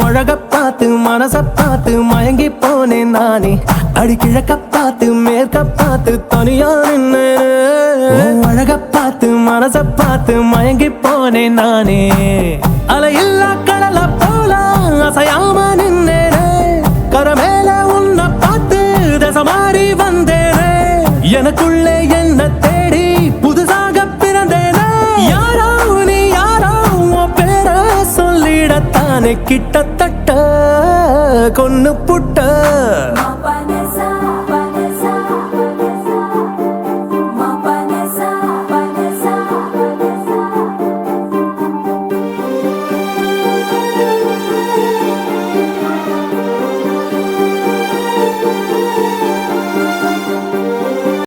அழக பார்த்து மனச பார்த்து மயங்கி போனேன் நானே. அடி கிழக்க பார்த்து மேற்க பார்த்து தனியா நின்னு அழக பார்த்து மனச பார்த்து மயங்கி போனேன் நானே. அலையில்லா கடல போல அசையாம நின்னேனே. கரமேல உன்னை பார்த்து தசை மாறி வந்தேனே. எனக்குள்ளே என்ன தேடி புதுசாக பிறந்தேனே. யாரோ நீ யாரோ உன் பேர சொல்லிடத்தானே கிட்டத்தட்ட கொன்னு புட்ட.